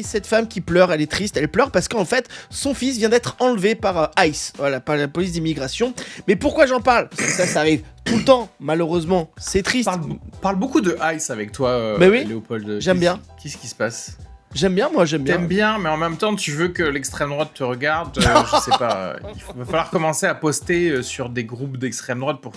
Cette femme qui pleure, elle est triste, elle pleure parce qu'en fait, son fils vient d'être enlevé par ICE, voilà, par la police d'immigration. Mais pourquoi j'en parle? Parce que ça arrive tout le temps, malheureusement, c'est triste. Parle beaucoup de Ice avec toi, Mais oui, Léopold. j'aime bien. Qu'est-ce qui se passe? J'aime bien, moi, j'aime bien. T'aimes bien, mais en même temps, tu veux que l'extrême droite te regarde. Je sais pas. Il va falloir commencer à poster sur des groupes d'extrême droite pour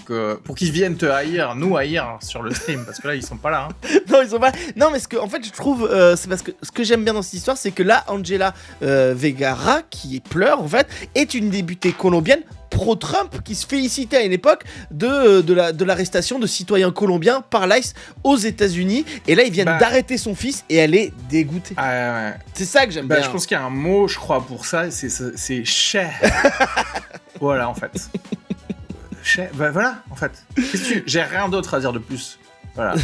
qu'ils viennent te haïr, nous haïr sur le stream, parce que là, ils sont pas là. Hein. Non, ils sont pas. Non, mais en fait, je trouve, c'est parce que ce que j'aime bien dans cette histoire, c'est que là, Angela Vergara, qui pleure, en fait, est une députée colombienne pro-Trump qui se félicitait à une époque de l'arrestation de citoyens colombiens par l'ICE aux États-Unis. Et là, ils viennent d'arrêter son fils et elle est dégoûtée. Ouais. C'est ça que j'aime bien. Je pense qu'il y a un mot, je crois, pour ça, c'est cher. Voilà, en fait. Voilà, en fait. J'ai rien d'autre à dire de plus. Voilà.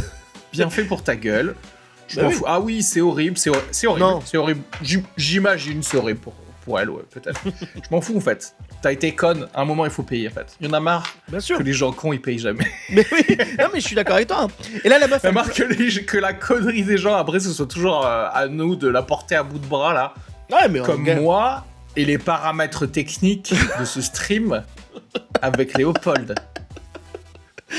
Bien fait pour ta gueule. Je m'en fous. Ah oui, c'est horrible, c'est horrible. Non. C'est horrible. J'imagine c'est horrible pour elle, ouais, peut-être. Je m'en fous, en fait. T'as été conne, à un moment il faut payer en fait. Il y en a marre que les gens cons ils payent jamais. Mais oui, non mais je suis d'accord avec toi. Hein. Et là la meuf. Il y a marre que la connerie des gens après ce soit toujours à nous de la porter à bout de bras là. Ouais, mais comme moi et les paramètres techniques de ce stream avec Léopold.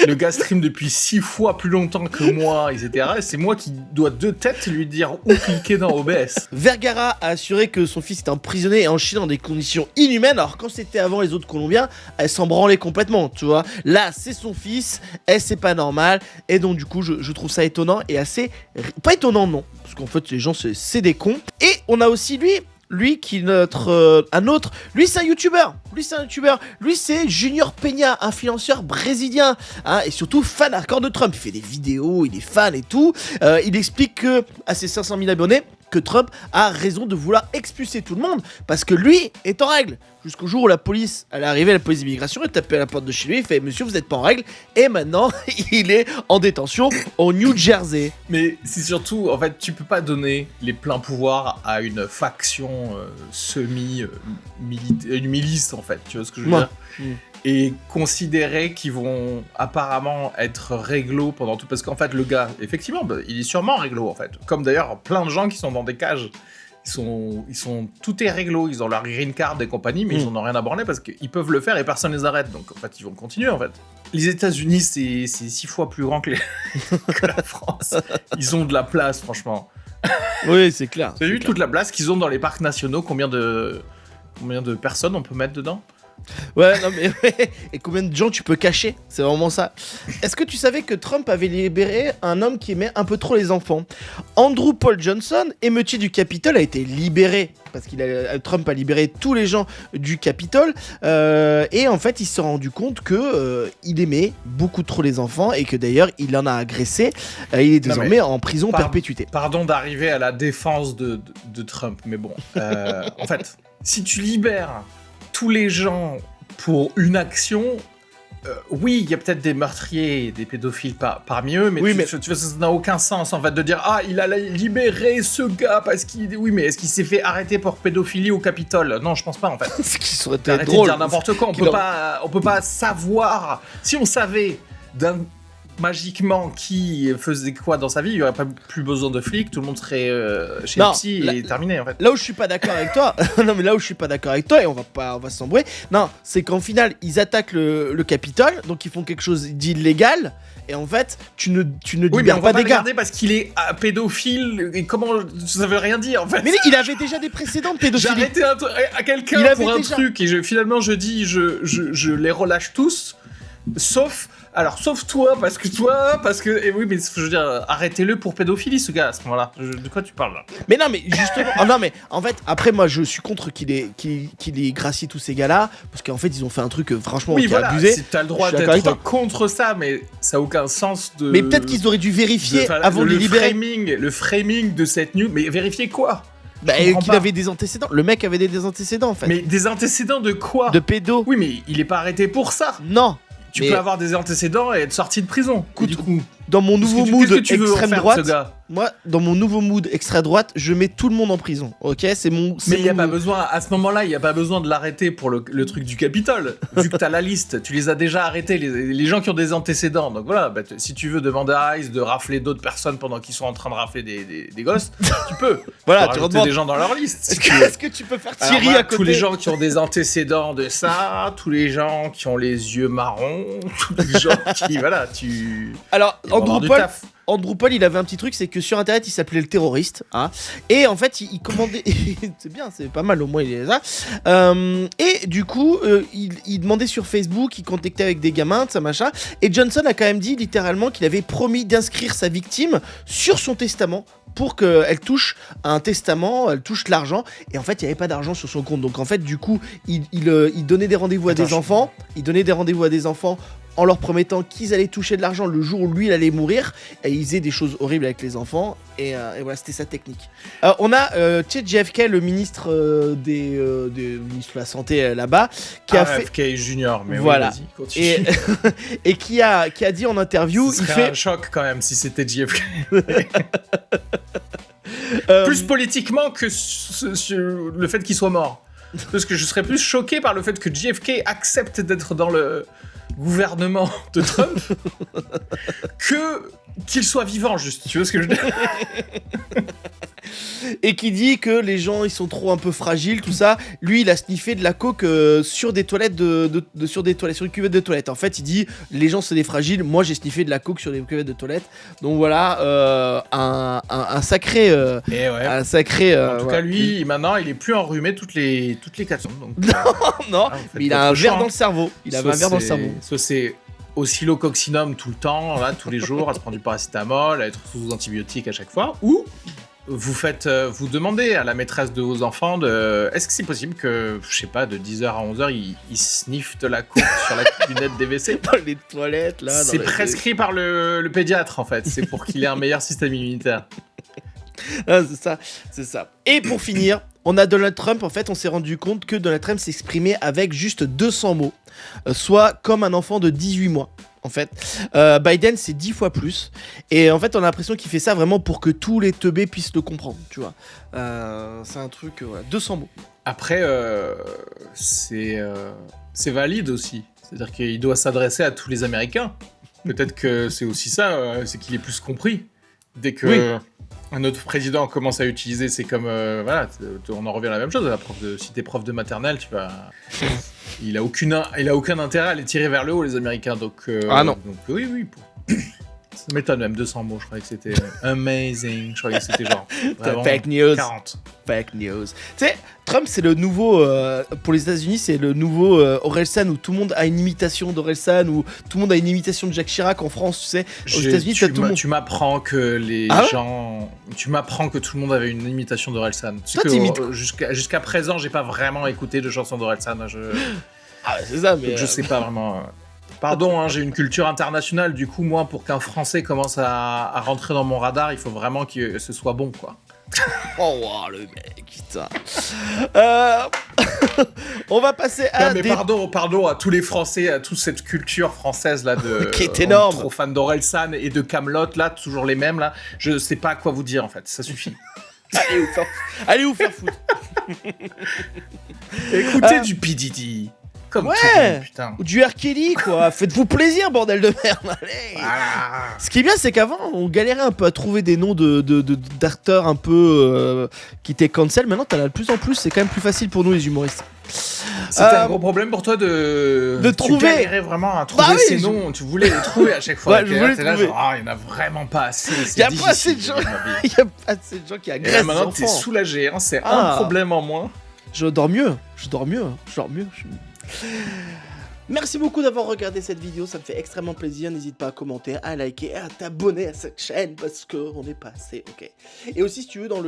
Le gars stream depuis 6 fois plus longtemps que moi, etc. Et c'est moi qui dois de tête lui dire où cliquer dans OBS. Vergara a assuré que son fils était emprisonné et enchaîné dans des conditions inhumaines. Alors quand c'était avant les autres Colombiens, elle s'en branlait complètement, tu vois. Là, c'est son fils, c'est pas normal. Et donc du coup, je trouve ça étonnant et assez... Pas étonnant, non. Parce qu'en fait, les gens, c'est des cons. Et on a aussi lui qui est un autre, lui c'est un youtubeur, lui c'est Junior Peña, influenceur brésilien, hein, et surtout fan hardcore de Trump, il fait des vidéos, il est fan et tout, il explique que à ses 500 000 abonnés, que Trump a raison de vouloir expulser tout le monde, parce que lui est en règle, jusqu'au jour où la police, elle est arrivée, la police d'immigration, elle tapait à la porte de chez lui, il fait « Monsieur, vous n'êtes pas en règle », et maintenant, il est en détention au New Jersey. Mais c'est surtout, en fait, tu peux pas donner les pleins pouvoirs à une faction une milice, en fait, tu vois ce que je veux dire et considérer qu'ils vont apparemment être réglo pendant tout... Parce qu'en fait, le gars, effectivement, il est sûrement réglo, en fait. Comme d'ailleurs plein de gens qui sont dans des cages. Ils sont tout est réglo, ils ont leur green card et compagnie, mais ils en ont rien à branler parce qu'ils peuvent le faire et personne les arrête. Donc en fait, ils vont continuer, en fait. Les États-Unis, c'est 6 fois plus grand que la France. Ils ont de la place, franchement. Oui, c'est clair. T'as vu toute la place qu'ils ont dans les parcs nationaux, combien de personnes on peut mettre dedans? Ouais, non mais et combien de gens tu peux cacher? C'est vraiment ça. Est-ce que tu savais que Trump avait libéré un homme qui aimait un peu trop les enfants? Andrew Paul Johnson, émeutier du Capitole, a été libéré parce Trump a libéré tous les gens du Capitole et en fait il s'est rendu compte que il aimait beaucoup trop les enfants et que d'ailleurs il en a agressé. Il est désormais en prison perpétuité. Pardon d'arriver à la défense de Trump, mais bon, en fait, si tu libères tous les gens pour une action, oui, il y a peut-être des meurtriers et des pédophiles parmi eux, mais, tu vois, ça n'a aucun sens en fait de dire il a libéré ce gars parce qu'il... Oui, mais est-ce qu'il s'est fait arrêter pour pédophilie au Capitole? Non, je pense pas en fait. Ce qui serait arrêtez drôle. de dire n'importe quoi, on peut pas savoir. Si on savait magiquement qui faisait quoi dans sa vie, il n'y aurait pas plus besoin de flics, tout le monde serait chez le psy et terminé en fait. Là où je suis pas d'accord avec toi, non mais là où je suis pas d'accord avec toi et on va s'embrouiller. Non, c'est qu'en final ils attaquent le Capitole, donc ils font quelque chose d'illégal et en fait tu ne libères pas des gars. Parce qu'il est pédophile et comment ça veut rien dire en fait. Mais il avait déjà des précédents de pédophilie. J'ai arrêté à quelqu'un pour un truc et finalement je dis je les relâche tous sauf toi, parce que, et oui, mais je veux dire, arrêtez-le pour pédophilie, ce gars, à ce moment-là. De quoi tu parles, là? Mais non, mais justement, non, mais en fait, après, moi, je suis contre qu'il ait gracié tous ces gars-là, parce qu'en fait, ils ont fait un truc, franchement, qui est abusé. Si t'as le droit d'être contre ça, mais ça n'a aucun sens de... Mais peut-être qu'ils auraient dû vérifier avant de les libérer. Le framing de cette news, mais vérifier quoi? Qu'il avait des antécédents. Le mec avait des antécédents, en fait. Mais des antécédents de quoi? De pédo. Oui, mais il est pas arrêté pour ça. Non. Tu peux avoir des antécédents et être sorti de prison. dans mon nouveau mood Qu'est-ce que tu veux en extrême faire, droite, ce gars moi, dans mon nouveau mood extrême droite, je mets tout le monde en prison. Ok, c'est mon. Mais il y a pas besoin, à ce moment-là, il y a pas besoin de l'arrêter pour le truc du Capitole. Vu que t'as la liste, tu les as déjà arrêtés, les gens qui ont des antécédents. Donc voilà, bah, si tu veux demander à Ice de rafler d'autres personnes pendant qu'ils sont en train de rafler des gosses, tu peux. Voilà, tu tu rajouter redemandes. des gens dans leur liste. Si Est-ce que tu peux faire Alors, Thierry voilà, à côté? tous les gens qui ont des antécédents de ça, tous les gens qui ont les yeux marrons, tous les gens qui, voilà, Alors, ils vont avoir du Andrew Paul, taf. Andrew Paul, il avait un petit truc, c'est que sur internet, il s'appelait le terroriste. Hein, et en fait, il commandait. C'est bien, c'est pas mal, au moins, il est là. Et du coup, il demandait sur Facebook, il contactait avec des gamins, de ça machin. Et Johnson a quand même dit littéralement qu'il avait promis d'inscrire sa victime sur son testament pour qu'elle touche un testament, elle touche l'argent. Et en fait, il n'y avait pas d'argent sur son compte. Donc en fait, du coup, il donnait des rendez-vous à des enfants. Il donnait des rendez-vous à des enfants en leur promettant qu'ils allaient toucher de l'argent le jour où lui il allait mourir, et il faisait des choses horribles avec les enfants, et voilà, c'était sa technique. On a JFK, le ministre des ministre de la santé là-bas, qui a fait JFK Junior, mais voilà. oui, vas-y, continue. et qui a dit en interview, Ce il serait fait un choc quand même si c'était JFK. Plus politiquement que le fait qu'il soit mort. Parce que je serais plus choqué par le fait que JFK accepte d'être dans le gouvernement de Trump que qu'il soit vivant, juste. Tu vois ce que je veux dire? et qui dit que les gens ils sont trop un peu fragiles, tout ça. Lui, il a sniffé de la coke sur des toilettes sur une cuvette de toilette. En fait, il dit les gens c'est des fragiles. Moi, j'ai sniffé de la coke sur des cuvettes de toilette. Donc voilà, un sacré, un sacré. En tout cas, lui, maintenant, il est plus enrhumé toutes les 4 secondes. Donc, non, en fait, mais il a un verre choix, dans le cerveau. Il avait un verre dans le cerveau. Ça, c'est oscillococcinum tout le temps, là, tous les jours, à se prendre du paracétamol, à être sous antibiotiques à chaque fois. Ou vous demandez à la maîtresse de vos enfants est-ce que c'est possible que, je sais pas, de 10h à 11h, ils sniffent de la coupe sur la lunette des WC? Dans les toilettes, là. C'est prescrit par le pédiatre, en fait. C'est pour qu'il ait un meilleur système immunitaire. Ah, c'est ça. Et pour finir, on a Donald Trump. En fait, on s'est rendu compte que Donald Trump s'exprimait avec juste 200 mots, soit comme un enfant de 18 mois. En fait, Biden c'est 10 fois plus, et en fait on a l'impression qu'il fait ça vraiment pour que tous les teubés puissent le comprendre, tu vois. C'est un truc, voilà, 200 mots. Après, c'est valide aussi, c'est-à-dire qu'il doit s'adresser à tous les Américains. Peut-être que c'est aussi ça, c'est qu'il est plus compris. Dès que un autre président commence à utiliser, c'est comme voilà, on en revient à la même chose. Si t'es prof de maternelle, tu vas. Il a aucun intérêt à les tirer vers le haut, les Américains. Donc, ah non. Donc oui. Ça m'étonne même 200 mots. Je croyais que c'était amazing. Je croyais que c'était genre vraiment fake news. 40. Fake news. Tu sais, Trump c'est le nouveau pour les États-Unis, c'est le nouveau Orelsan, où tout le monde a une imitation d'Orelsan, où tout le monde a une imitation de Jacques Chirac. En France, tu sais, aux États-Unis, t'as tout le monde. Tu m'apprends que les gens. Tu m'apprends que tout le monde avait une imitation d'Orelsan. Jusqu'à présent, j'ai pas vraiment écouté de chansons d'Orelsan. Ah, c'est ça, mais. Donc, je sais pas vraiment. Pardon, j'ai une culture internationale. Du coup, moi, pour qu'un Français commence à rentrer dans mon radar, il faut vraiment que ce soit bon, quoi. Oh, wow, le mec, putain. On va passer à. Non, mais pardon à tous les Français, à toute cette culture française là de. Qui est énorme. Trop fan d'Orelsan et de Kaamelott, là, toujours les mêmes là. Je sais pas quoi vous dire en fait, ça suffit. Allez vous faire foutre. Écoutez du P. Diddy. Comme tout le monde, putain. Ou du R. Kelly, quoi. Faites-vous plaisir, bordel de merde. Allez. Voilà. Ce qui est bien, c'est qu'avant, on galérait un peu à trouver des noms d'acteurs un peu qui étaient cancel. Maintenant, t'en as de plus en plus. C'est quand même plus facile pour nous, les humoristes. C'était un gros problème pour toi de trouver. Tu galérais vraiment à trouver ces noms. Tu voulais les trouver à chaque fois. Ouais, je voulais là, genre, il y en a vraiment pas assez. Il y a pas assez de gens. Il y a pas assez de gens qui agressent les enfants. Maintenant, t'es soulagé. C'est un problème en moins. Je dors mieux. Merci beaucoup d'avoir regardé cette vidéo, ça me fait extrêmement plaisir. N'hésite pas à commenter, à liker et à t'abonner à cette chaîne parce qu'on est passé, ok. Et aussi, si tu veux, dans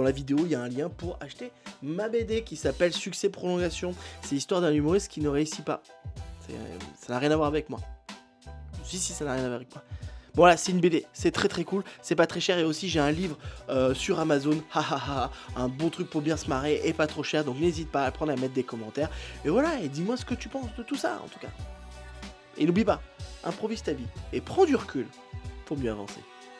la vidéo, il y a un lien pour acheter ma BD qui s'appelle Succès Prolongation. C'est l'histoire d'un humoriste qui ne réussit pas. Ça n'a rien à voir avec moi. Si, ça n'a rien à voir avec moi. Voilà, c'est une BD, c'est très très cool, c'est pas très cher, et aussi j'ai un livre sur Amazon, un bon truc pour bien se marrer et pas trop cher, donc n'hésite pas à prendre, à mettre des commentaires, et voilà, et dis-moi ce que tu penses de tout ça en tout cas. Et n'oublie pas, improvise ta vie, et prends du recul, pour mieux avancer.